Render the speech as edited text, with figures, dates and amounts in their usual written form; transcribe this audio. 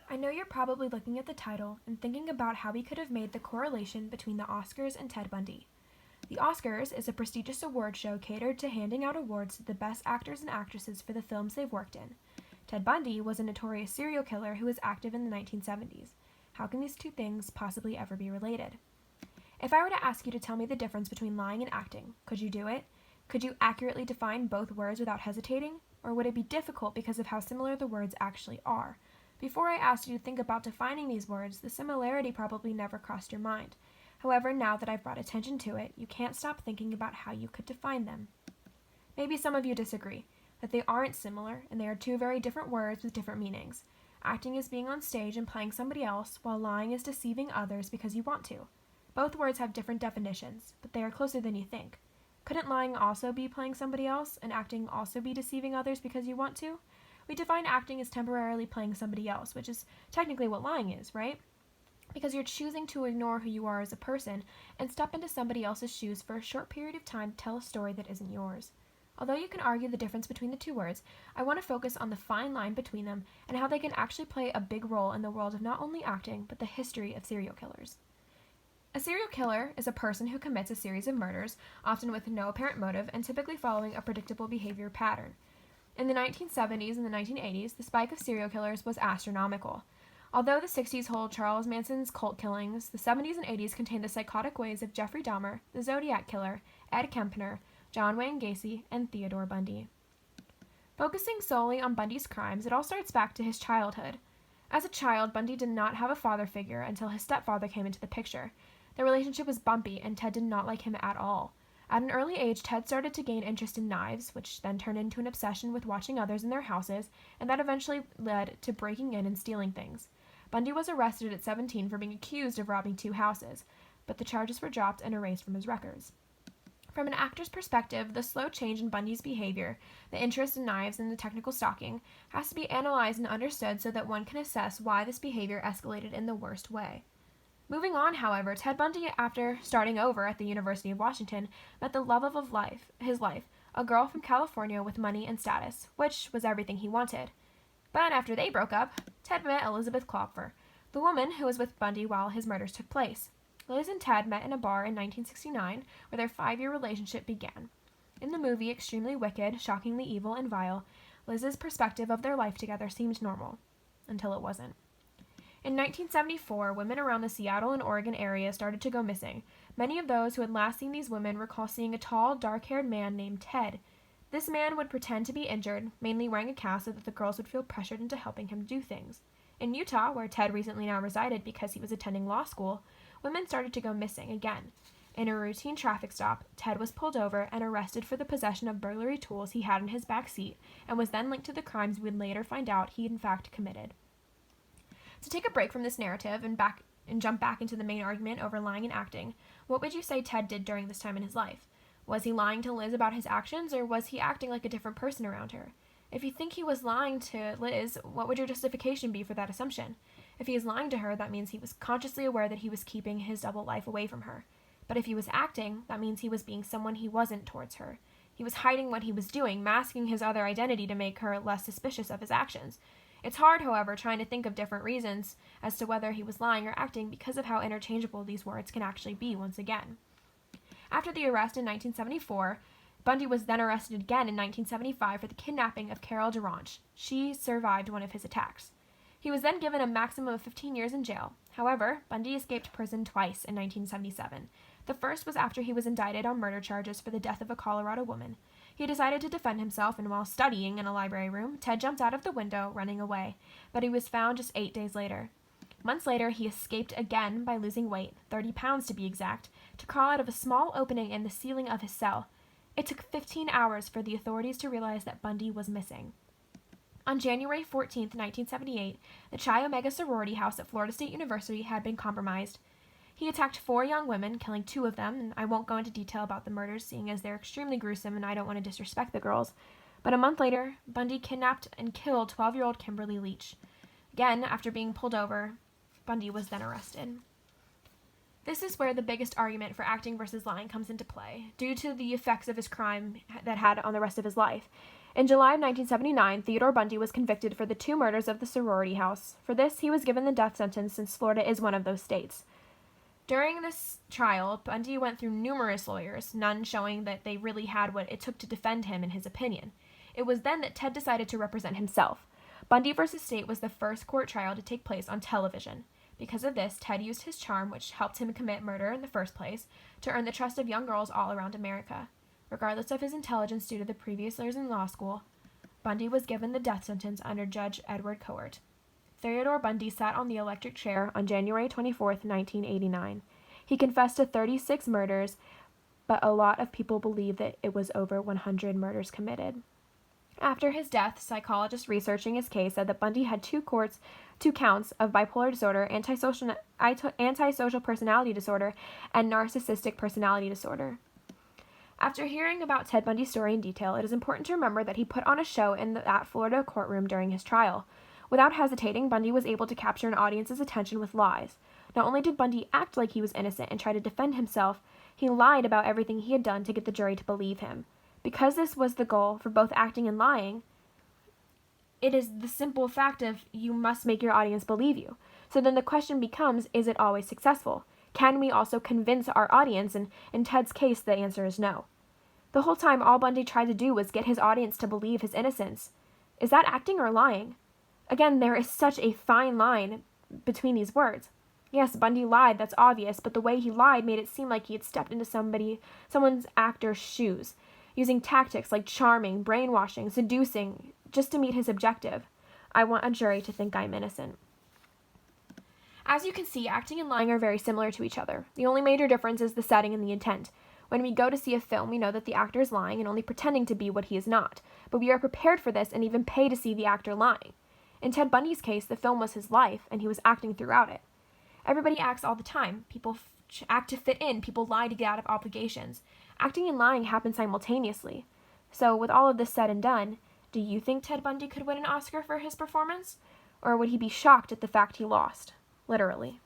I know you're probably looking at the title and thinking about how we could have made the correlation between the Oscars and Ted Bundy. The Oscars is a prestigious award show catered to handing out awards to the best actors and actresses for the films they've worked in. Ted Bundy was a notorious serial killer who was active in the 1970s. How can these two things possibly ever be related? If I were to ask you to tell me the difference between lying and acting, could you do it? Could you accurately define both words without hesitating? Or would it be difficult because of how similar the words actually are? Before I asked you to think about defining these words, the similarity probably never crossed your mind. However, now that I've brought attention to it, you can't stop thinking about how you could define them. Maybe some of you disagree, that they aren't similar, and they are two very different words with different meanings. Acting is being on stage and playing somebody else, while lying is deceiving others because you want to. Both words have different definitions, but they are closer than you think. Couldn't lying also be playing somebody else, and acting also be deceiving others because you want to? We define acting as temporarily playing somebody else, which is technically what lying is, right? Because you're choosing to ignore who you are as a person and step into somebody else's shoes for a short period of time to tell a story that isn't yours. Although you can argue the difference between the two words, I want to focus on the fine line between them and how they can actually play a big role in the world of not only acting, but the history of serial killers. A serial killer is a person who commits a series of murders, often with no apparent motive and typically following a predictable behavior pattern. In the 1970s and the 1980s, the spike of serial killers was astronomical. Although the 60s hold Charles Manson's cult killings, the 70s and 80s contained the psychotic ways of Jeffrey Dahmer, the Zodiac Killer, Ed Kemper, John Wayne Gacy, and Theodore Bundy. Focusing solely on Bundy's crimes, it all starts back to his childhood. As a child, Bundy did not have a father figure until his stepfather came into the picture. Their relationship was bumpy, and Ted did not like him at all. At an early age, Ted started to gain interest in knives, which then turned into an obsession with watching others in their houses, and that eventually led to breaking in and stealing things. Bundy was arrested at 17 for being accused of robbing 2 houses, but the charges were dropped and erased from his records. From an actor's perspective, the slow change in Bundy's behavior, the interest in knives, and the technical stalking has to be analyzed and understood so that one can assess why this behavior escalated in the worst way. Moving on, however, Ted Bundy, after starting over at the University of Washington, met the love of his life, a girl from California with money and status, which was everything he wanted. But after they broke up, Ted met Elizabeth Klopfer, the woman who was with Bundy while his murders took place. Liz and Ted met in a bar in 1969, where their 5-year relationship began. In the movie Extremely Wicked, Shockingly Evil, and Vile, Liz's perspective of their life together seemed normal, until it wasn't. In 1974, women around the Seattle and Oregon area started to go missing. Many of those who had last seen these women recall seeing a tall, dark-haired man named Ted. This man would pretend to be injured, mainly wearing a cast so that the girls would feel pressured into helping him do things. In Utah, where Ted recently now resided because he was attending law school, women started to go missing again. In a routine traffic stop, Ted was pulled over and arrested for the possession of burglary tools he had in his back seat, and was then linked to the crimes we would later find out he in fact committed. To take a break from this narrative and jump back into the main argument over lying and acting, what would you say Ted did during this time in his life? Was he lying to Liz about his actions, or was he acting like a different person around her? If you think he was lying to Liz, what would your justification be for that assumption? If he is lying to her, that means he was consciously aware that he was keeping his double life away from her. But if he was acting, that means he was being someone he wasn't towards her. He was hiding what he was doing, masking his other identity to make her less suspicious of his actions. It's hard, however, trying to think of different reasons as to whether he was lying or acting because of how interchangeable these words can actually be once again. After the arrest in 1974, Bundy was then arrested again in 1975 for the kidnapping of Carol Durant. She survived one of his attacks. He was then given a maximum of 15 years in jail. However, Bundy escaped prison twice in 1977. The first was after he was indicted on murder charges for the death of a Colorado woman. He decided to defend himself, and while studying in a library room, Ted jumped out of the window, running away, but he was found just 8 days later. Months later, he escaped again by losing weight, 30 pounds to be exact, to crawl out of a small opening in the ceiling of his cell. It took 15 hours for the authorities to realize that Bundy was missing. On January 14, 1978, the Chi Omega sorority house at Florida State University had been compromised. He attacked 4 young women, killing 2 of them, and I won't go into detail about the murders, seeing as they're extremely gruesome and I don't want to disrespect the girls. But a month later, Bundy kidnapped and killed 12-year-old Kimberly Leach. Again, after being pulled over, Bundy was then arrested. This is where the biggest argument for acting versus lying comes into play, due to the effects of his crime that had on the rest of his life. In July of 1979, Theodore Bundy was convicted for the 2 murders of the sorority house. For this, he was given the death sentence since Florida is one of those states. During this trial, Bundy went through numerous lawyers, none showing that they really had what it took to defend him in his opinion. It was then that Ted decided to represent himself. Bundy vs. State was the first court trial to take place on television. Because of this, Ted used his charm, which helped him commit murder in the first place, to earn the trust of young girls all around America. Regardless of his intelligence due to the previous years in law school, Bundy was given the death sentence under Judge Edward Cowart. Theodore Bundy sat on the electric chair on January 24, 1989. He confessed to 36 murders, but a lot of people believe that it was over 100 murders committed. After his death, psychologists researching his case said that Bundy had 2 counts of bipolar disorder, antisocial personality disorder, and narcissistic personality disorder. After hearing about Ted Bundy's story in detail, it is important to remember that he put on a show in that Florida courtroom during his trial. Without hesitating, Bundy was able to capture an audience's attention with lies. Not only did Bundy act like he was innocent and try to defend himself, he lied about everything he had done to get the jury to believe him. Because this was the goal for both acting and lying, it is the simple fact of you must make your audience believe you. So then the question becomes, is it always successful? Can we also convince our audience? And in Ted's case, the answer is no. The whole time, all Bundy tried to do was get his audience to believe his innocence. Is that acting or lying? Again, there is such a fine line between these words. Yes, Bundy lied, that's obvious, but the way he lied made it seem like he had stepped into someone's actor's shoes, using tactics like charming, brainwashing, seducing, just to meet his objective. I want a jury to think I'm innocent. As you can see, acting and lying are very similar to each other. The only major difference is the setting and the intent. When we go to see a film, we know that the actor is lying and only pretending to be what he is not, but we are prepared for this and even pay to see the actor lying. In Ted Bundy's case, the film was his life, and he was acting throughout it. Everybody acts all the time. People act to fit in. People lie to get out of obligations. Acting and lying happen simultaneously. So, with all of this said and done, do you think Ted Bundy could win an Oscar for his performance? Or would he be shocked at the fact he lost? Literally.